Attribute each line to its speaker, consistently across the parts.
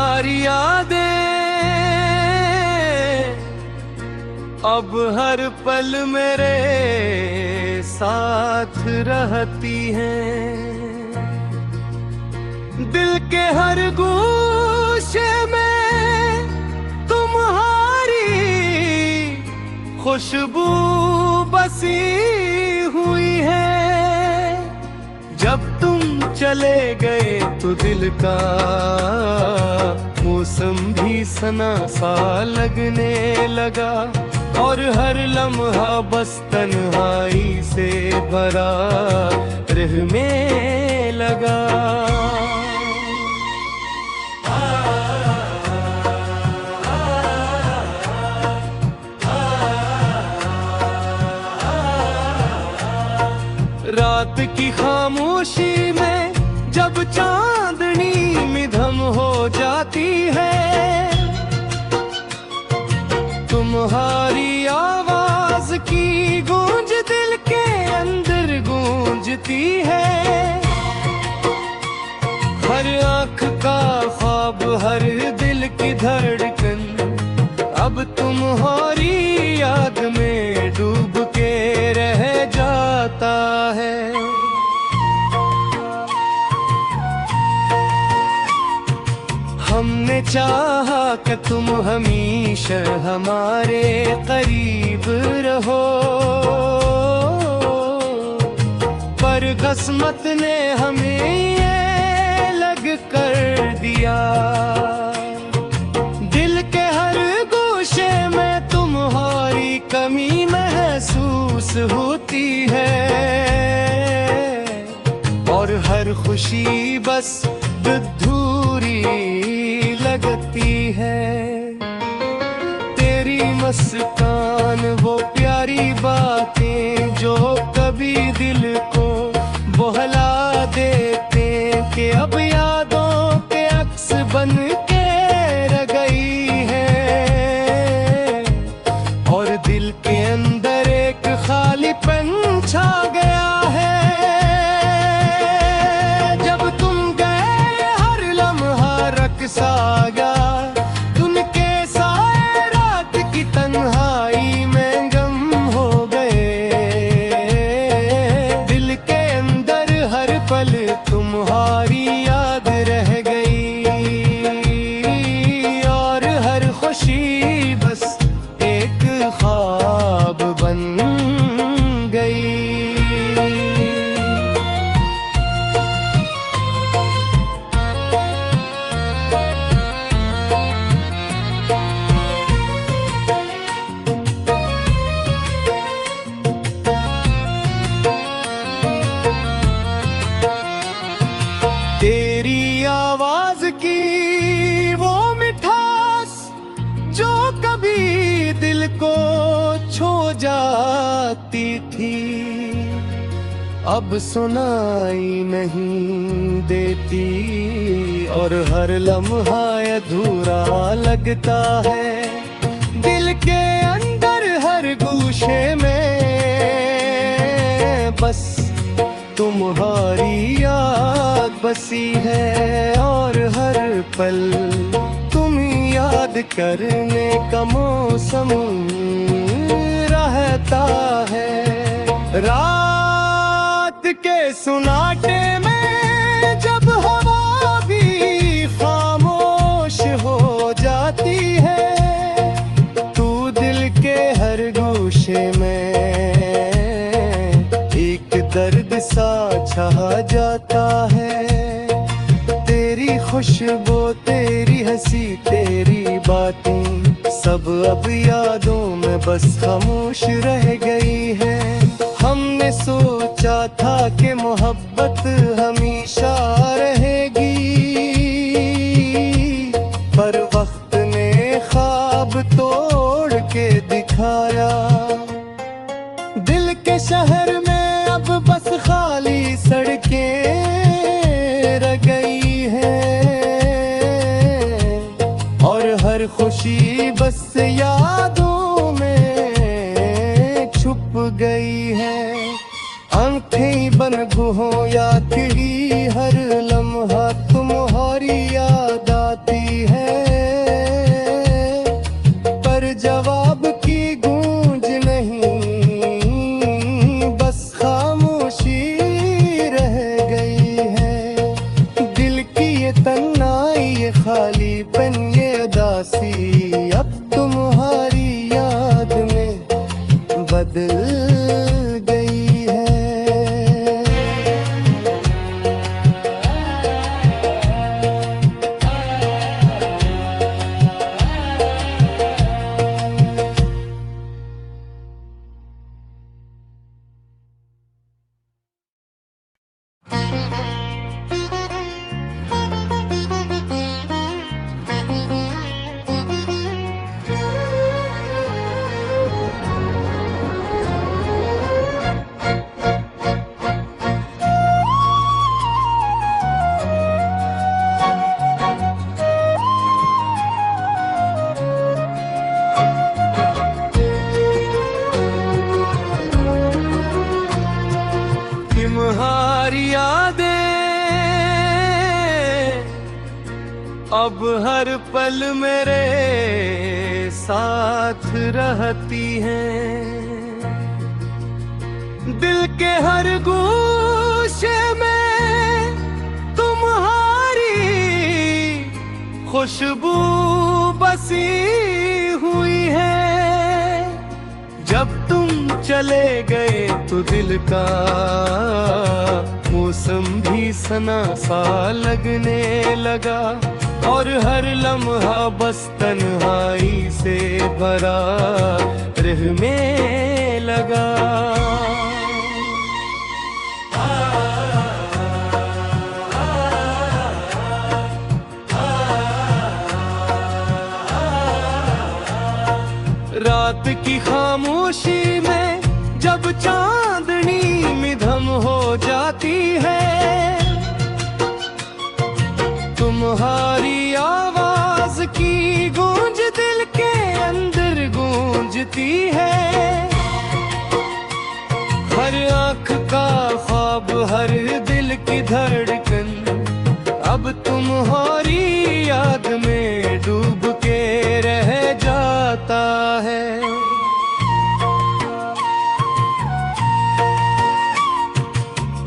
Speaker 1: तुम्हारी यादें अब हर पल मेरे साथ रहती हैं। दिल के हर गोशे में तुम्हारी खुशबू बसी हुई है। जब तुम चले गए तो दिल का मौसम भी सना सा लगने लगा, और हर लम्हा बस तन्हाई से भरा रहने लगा। रात की खामोशी में जब चांदनी मिधम हो जाती है, तुम्हारी आवाज की गूंज दिल के अंदर गूंजती है। हर आँख का ख्वाब, हर दिल की धड़कन अब तुम्हारी याद में डूब के रह जाता है। हमने चाहा कि तुम हमेशा हमारे करीब रहो, पर किस्मत ने हमें ये लग कर दिया। दिल के हर गोशे में तुम्हारी कमी महसूस होती है, और हर खुशी बस अधूरी लगती है। तेरी मुस्कान वो प्यारी बातें जो कभी दिल को बहला देते, कि अब यादों के अक्स बन के रह गई है, और दिल के अंदर एक खालीपन छा गया है। जब तुम गए हर लम्हा रक्स आ गया, उनके साए रात की तन्हाई में गम हो गए। दिल के अंदर हर पल तुम्हारी याद रह गई, और हर खुशी बस एक ख्वाब बन गई। तेरी आवाज की वो मिठास जो कभी दिल को छू जाती थी, अब सुनाई नहीं देती, और हर लम्हा अधूरा लगता है। दिल के अंदर हर गोशे में बस तुम्हारी याद बसी है, और हर पल तुम याद करने का मौसम रहता है। रात के सुनाटे में जब हवा भी खामोश हो जाती है, तू दिल के हर गोशे में दर्द सा छा जाता है। तेरी खुशबू, तेरी हंसी, तेरी बातें सब अब यादों में बस खामोश रह गई है। हमने सोचा था कि मोहब्बत हमेशा रहेगी, पर वक्त ने ख्वाब तोड़ के दिखाया। दिल के शहर में अब बस खाली सड़कें रह गई हैं, और हर खुशी बस यादों में छुप गई है। आंखें बन हो याद की हर लम्हा तुम्हारी याद आती है। खालीपन ये उदासी अब तुम्हारी याद में बदल गई है। तुम्हारी यादें अब हर पल मेरे साथ रहती हैं। दिल के हर गोशे में तुम्हारी खुशबू बसी हुई है। जब तुम चले गए तो दिल का मौसम भी सना सा लगने लगा, और हर लम्हा बस तन्हाई से भरा रहने लगा। रात की खामोशी में जब चांदनी मिधम हो जाती है, तुम्हारी आवाज की गूंज दिल के अंदर गूंजती है। हर आँख का ख्वाब, हर दिल की धड़कन अब तुम्हारी याद में डूब के रह जाता है।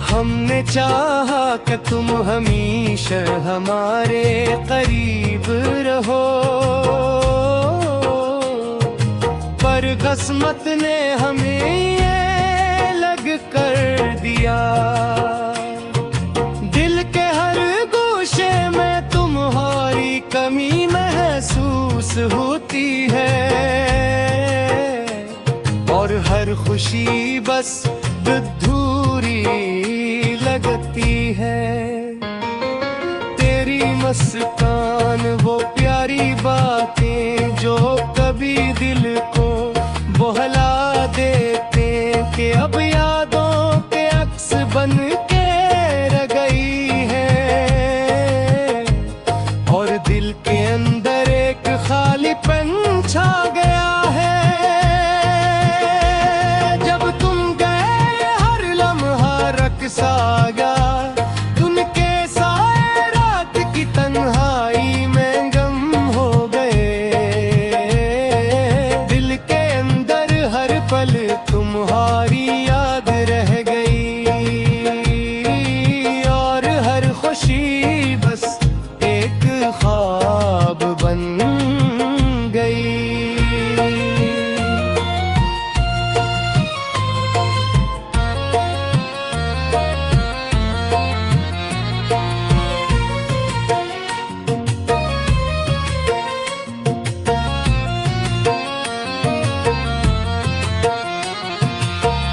Speaker 1: हमने चाहा कि तुम हमेशा हमारे करीब रहो, पर किस्मत ने हमें ये लग कर दिया। दिल के हर गोशे में तुम्हारी कमी महसूस होती है, और हर खुशी बस अधूरी लगती है। तेरी मुस्कान वो प्यारी बातें जो कभी दिल को बहला देते, कि अब यादों के अक्स बन के रह गई है, और दिल के अंदर एक खालीपन छा गया है। सागा उनके साए रात की तन्हाई में गम हो गए। दिल के अंदर हर पल तुम्हारी याद रह गई, और हर खुशी बस एक ख्वाब बन गई।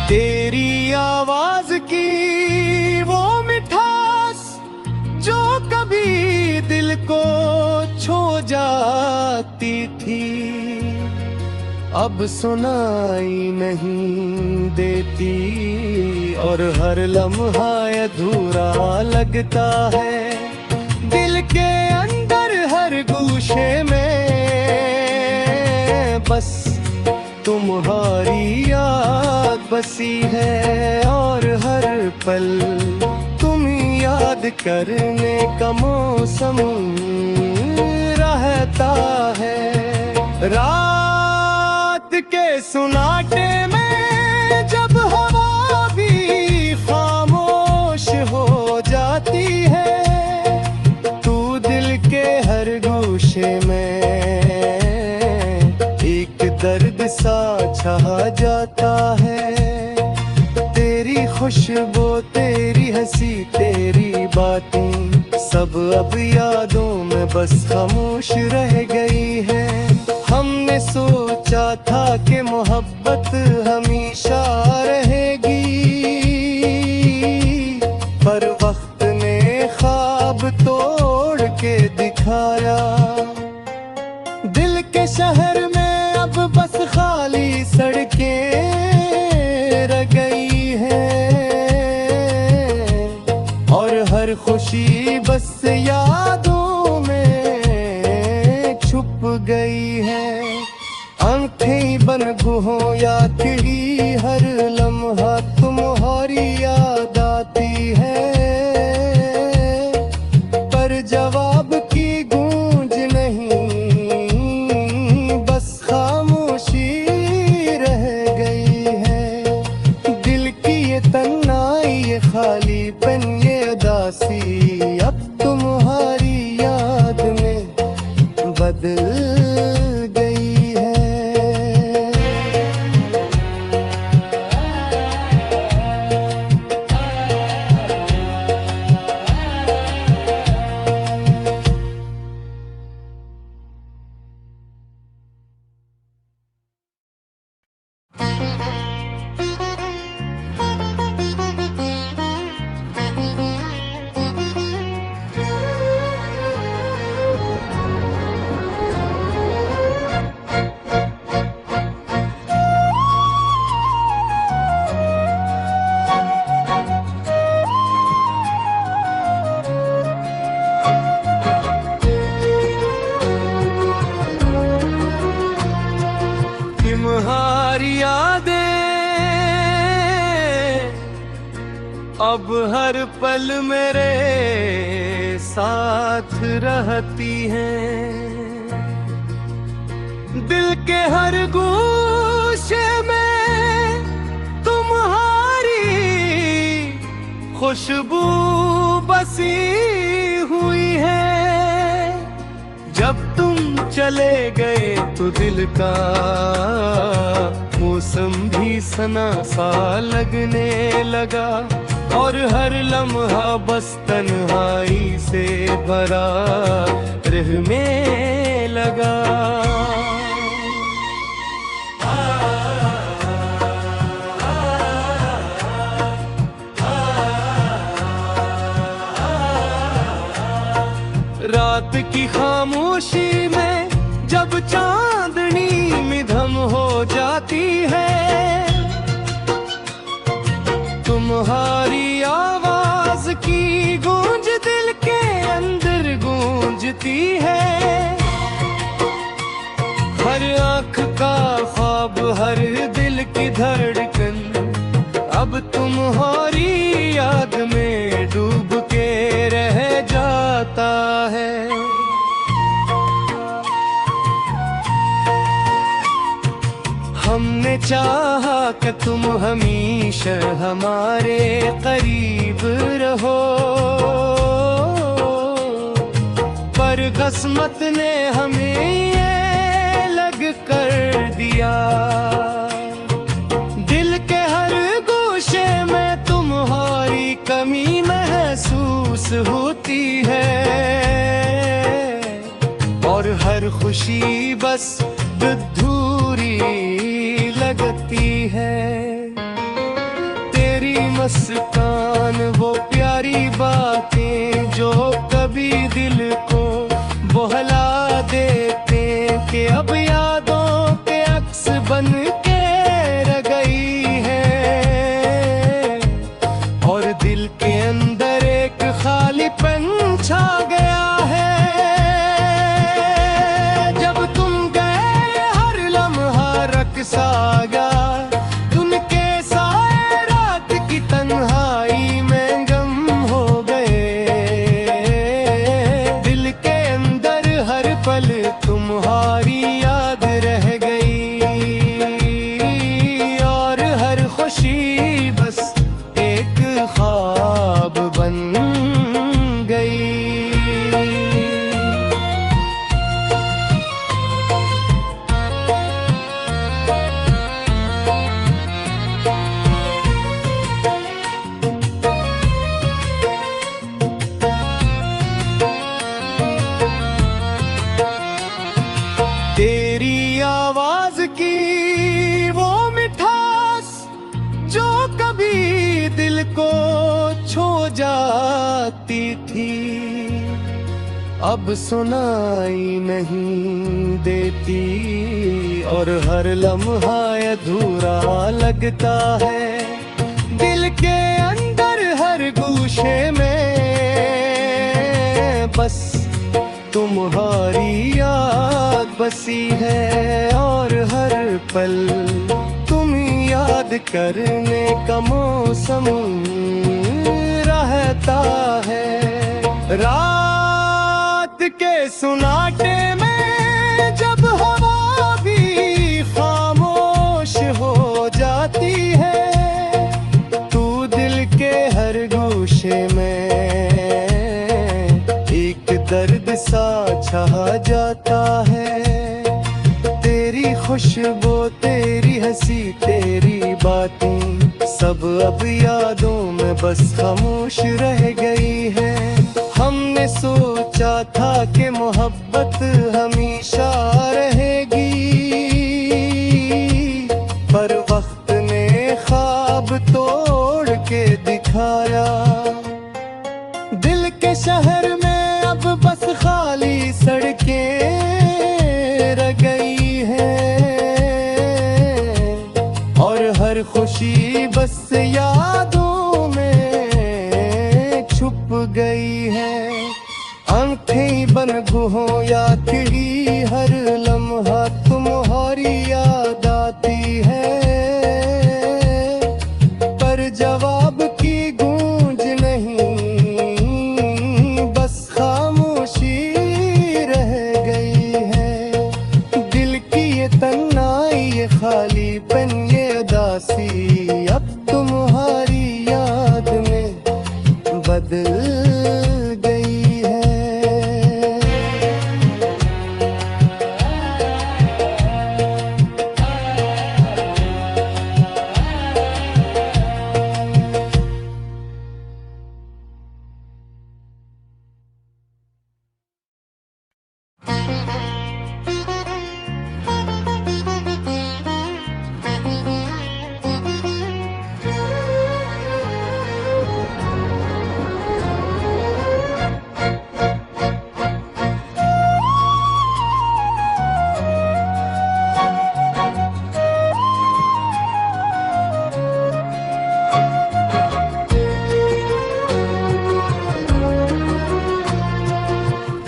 Speaker 1: तेरी आवाज की वो मिठास जो कभी दिल को छू जाती थी, अब सुनाई नहीं देती, और हर लम्हा अधूरा लगता है। दिल के अंदर हर गोशे में बस तुम्हारी याद बसी है, और हर पल तुम याद करने का मौसम रहता है। रात के सुनाटे में जब हवा भी खामोश हो जाती है, तू दिल के हर गोशे में एक दर्द सा छा जाता है। तेरी खुशबू, तेरी हंसी, तेरी बातें सब अब यादों में बस खामोश रह गई है। हमने सोचा था कि मोहब्बत हमेशा रहेगी, पर वक्त ने ख्वाब तोड़ के दिखाया। दिल के शहर में अब बस खाली सड़कें रह गई हैं, और हर खुशी बस यादों में छुप गई है। आंखें बन गुहों याद की हर लम्हा तुम्हारी याद आती है, पर जवाब की गूंज नहीं, बस खामोशी रह गई है। दिल की ये तन्हाई, ये खालीपन, ये उदासी अब तुम्हारी याद में बदल गई है। तुम्हारी यादें अब हर पल मेरे साथ रहती हैं। दिल के हर गोशे में तुम्हारी खुशबू बसी हुई है। जब तुम चले गए तो दिल का मौसम भी सना सा लगने लगा, और हर लम्हा बस तन्हाई से भरा रहने लगा। रात की खामोशी में जब चांदनी मिधम हो जाती है, तुम्हारी आवाज की गूंज दिल के अंदर गूंजती है। हर आँख का ख्वाब, हर दिल की धड़कन अब तुम्हारी याद में डूब के रह जाता है। हमने चाहा कि तुम हमेशा हमारे करीब रहो, पर किस्मत ने हमें ये लग कर दिया। दिल के हर गोशे में तुम्हारी कमी महसूस होती है, और हर खुशी बस अधूरी लगती है। तेरी मुस्कान, वो प्यारी बातें जो कभी दिल को बहला देते, कि अब यादों के अक्स बन के रह गई है, और दिल के अंदर एक खालीपन छा गया है। सागा उनके साए रात की तन्हाई में गम हो गए। दिल के अंदर हर पल तुम्हारी याद रह गई, और हर खुशी बस एक ख्वाब बन गई। आती थी अब सुनाई नहीं देती, और हर लम्हा अधूरा लगता है दिल के अंदर हर गूशे में। बस तुम्हारी याद बसी है और हर पल तुम याद करने का मौसम रहता है। रात के सुनाटे में जब हवा भी खामोश हो जाती है, तू दिल के हर गोशे में एक दर्द सा छा जाता है। तेरी खुशबू, तेरी हंसी, तेरी बातें सब अब यादों में बस खामोश रह गई है। हमने सोचा था कि मोहब्बत हमेशा रहेगी, पर वक्त ने ख्वाब तोड़ के दिखाया। दिल के शहर में अब बस खाली सड़कें रह गई हैं, और हर खुशी बस यादों में छुप गई है। आंखें बंद हो या खिड़ी, हर लम्हा तुम्हारी याद आती है, पर जवाब की गूंज नहीं, बस खामोशी रह गई है। दिल की ये तन्हाई, ये खालीपन, ये उदासी अब तुम्हारी याद में बदल गई है।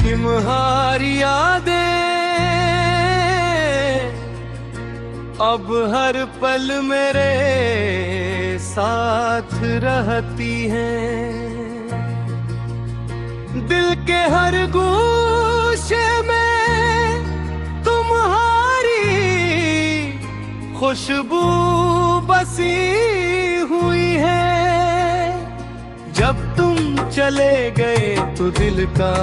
Speaker 1: तुम्हारी यादें अब हर पल मेरे साथ रहती हैं। दिल के हर गोशे में तुम्हारी खुशबू बसी हुई है। जब तुम चले गए तो दिल का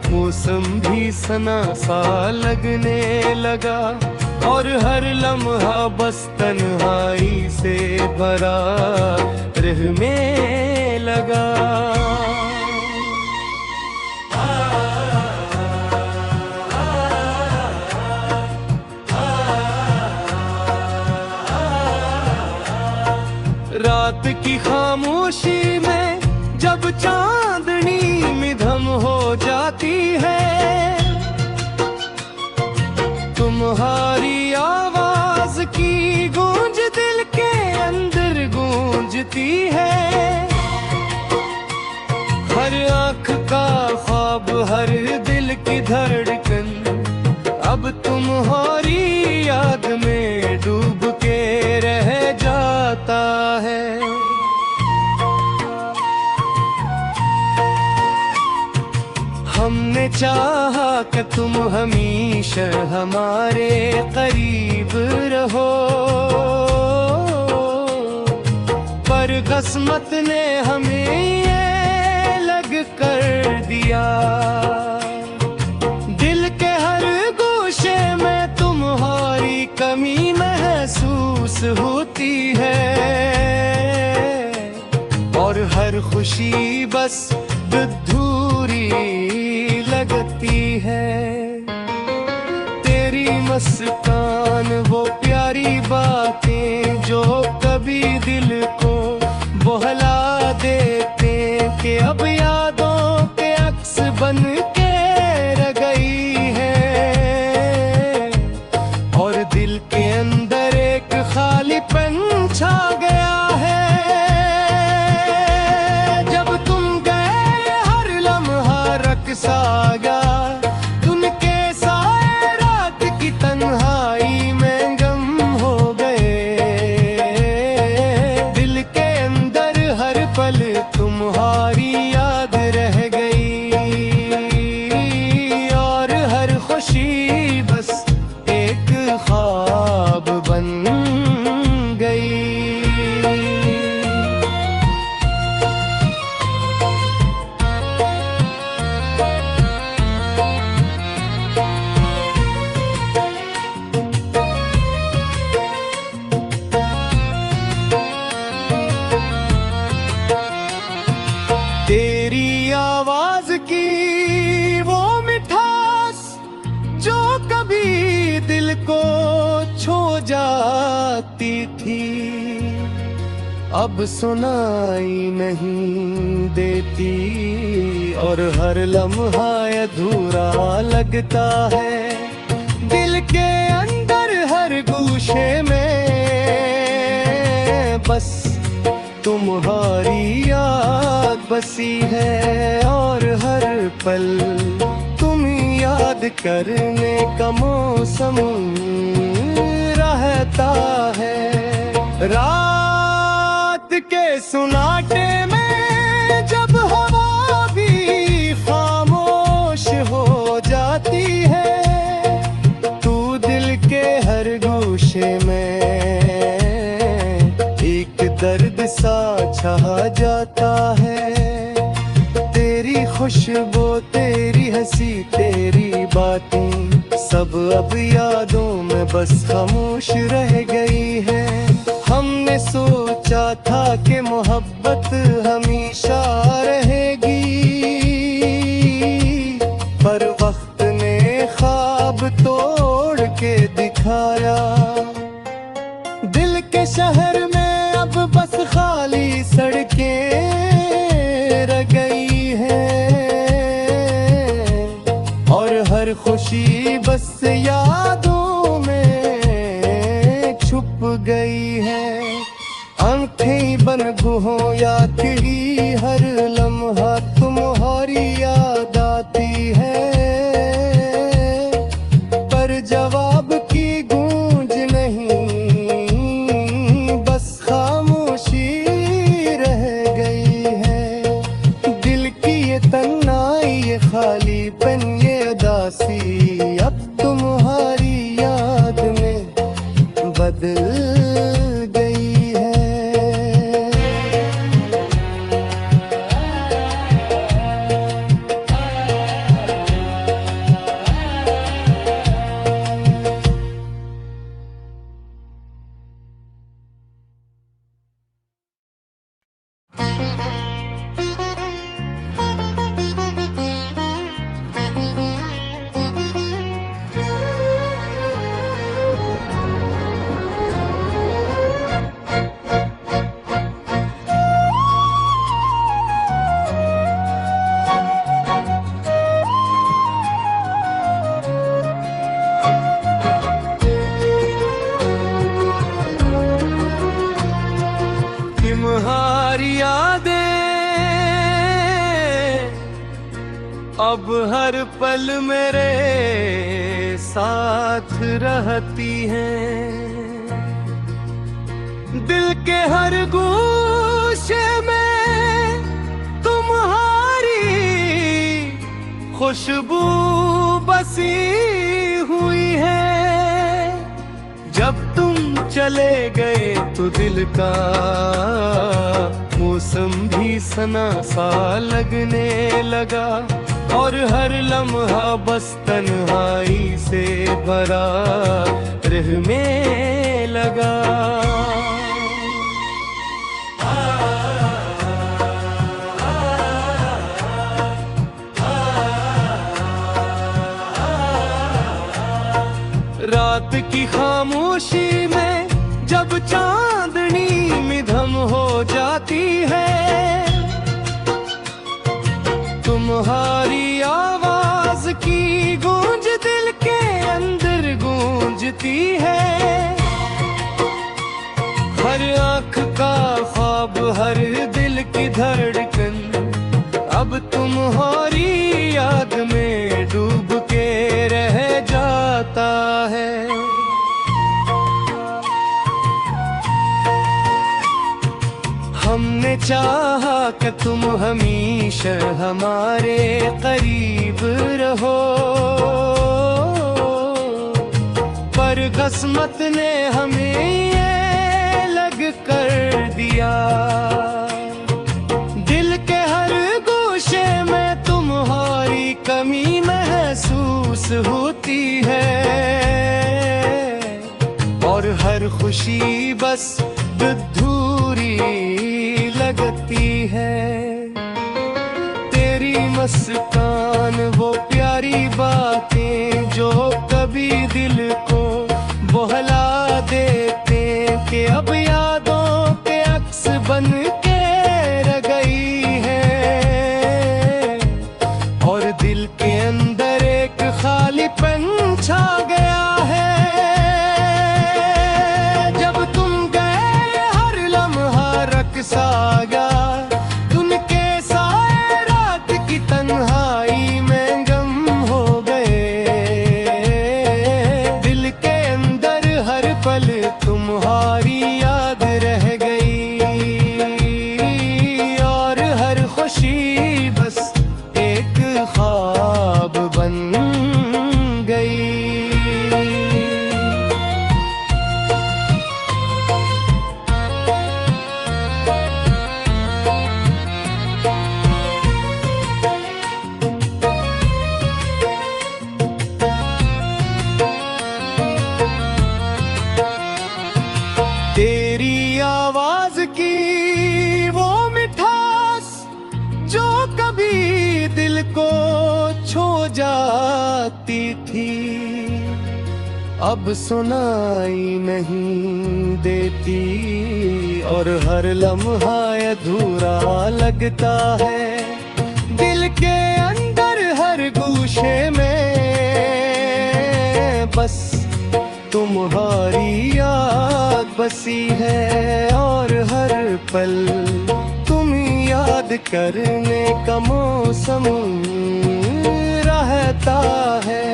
Speaker 1: मौसम भी सना सा लगने लगा, और हर लम्हा बस तन्हाई से भरा रहने लगा। रात की खामोशी में जब चांदनी मिधम हो जाती है, तुम्हारी आवाज की गूंज दिल के अंदर गूंजती है। हर आँख का ख्वाब, हर दिल की धड़कन अब तुम्हारी याद में डूब के रह जाता है। हमने चाहा कि तुम हमेशा हमारे करीब रहो, पर किस्मत ने हमें ये लग कर दिया। दिल के हर गोशे में तुम्हारी कमी महसूस होती है, और हर खुशी बस अधूरी लगती है। तेरी मुस्कान, वो प्यारी बातें जो कभी दिल को बहला देते, खामोशी बस एक ख्वाब बन गई। तेरी आवाज की वो मिठास जो कभी दिल को छू जाती थी, अब सुनाई नहीं देती और हर लम्हा अधूरा लगता है। दिल के अंदर हर गूशे में बस तुम्हारी याद बसी है और हर पल तुम याद करने का मौसम रहता है। रात के सुनाटे में जब हवा भी खामोश हो जाती है, तू दिल के हर गूशे में दर्द सा छा जाता है। तेरी खुशबू, तेरी हंसी, तेरी बातें सब अब यादों में बस खामोश रह गई है। हमने सोचा था कि मोहब्बत हमेशा रहेगी, पर वक्त ने ख्वाब तोड़ के दिखाया। दिल के शहर में अब बस खाली सड़कें रह गई हैं और हर खुशी बस यादों में छुप गई है। आंखें बंद हो याद ही हर लम्हा तुम्हारी याद आती है, पर जवाब की गूंज नहीं, खालीपन ये उदासी अब तुम्हारी याद में बदल गई है। तुम्हारी यादें अब हर पल मेरे साथ रहती हैं। दिल के हर गोशे में तुम्हारी खुशबू बसी हुई है। जब तुम चले गए तो दिल का मौसम भी सना सा लगने लगा और हर लम्हा बस तन्हाई से भरा रहने लगा। रात की खामोशी में जब चांदनी मिधम हो जाती है, तुम्हारी आवाज की गूंज दिल के अंदर गूंजती है। हर आँख का ख्वाब, हर दिल की धड़कन अब तुम्हारी याद में डूब के रह जाता है। हमने चाहा कि तुम हमेशा हमारे करीब रहो, किस्मत ने हमें ये लग कर दिया। दिल के हर गोशे में तुम्हारी कमी महसूस होती है, और हर खुशी बस अधूरी लगती है। तेरी मुस्कान वो प्यारी बातें जो कभी दिल को बहला देते, कि अब यादों के अक्स बन के रह गई है, और दिल के अंदर एक खालीपन छा गया है। जब तुम गए हर लम्हा रक़्स आ गया, उनके साए रात की तन्हाई में गम हो गए। दिल के अंदर हर पल तुम्हारी याद रह गई, और हर खुशी बस एक ख्वाब बन गई। तेरी आवाज की वो मिठास जो कभी दिल को छू जाती थी, अब सुनाई नहीं देती, और हर लम्हा अधूरा लगता है। दिल के अंदर हर गोशे में बस तुम्हारी याद बसी है, और हर पल तुम याद करने का मौसम रहता है।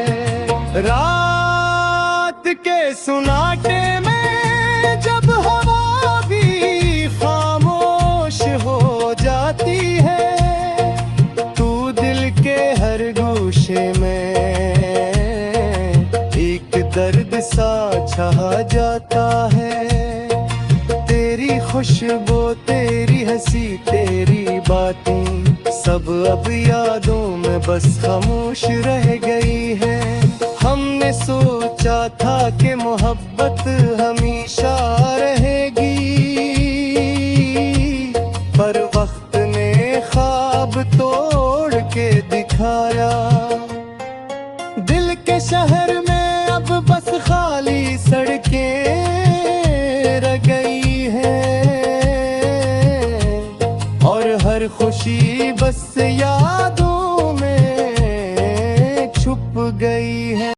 Speaker 1: रात के सुनाटे में जब हवा भी खामोश हो जाती है, तू दिल के हर गोशे में एक दर्द सा छा जाता है। तेरी खुशबू, तेरी हंसी, तेरी बातें सब अब यादों में बस खामोश रह गई है। हमने सोचा था कि मोहब्बत हमेशा रहेगी, पर वक्त ने ख्वाब तोड़ के दिखाया। दिल के शहर में अब बस खाली सड़कें रह गई हैं, और हर खुशी बस यादों में छुप गई है।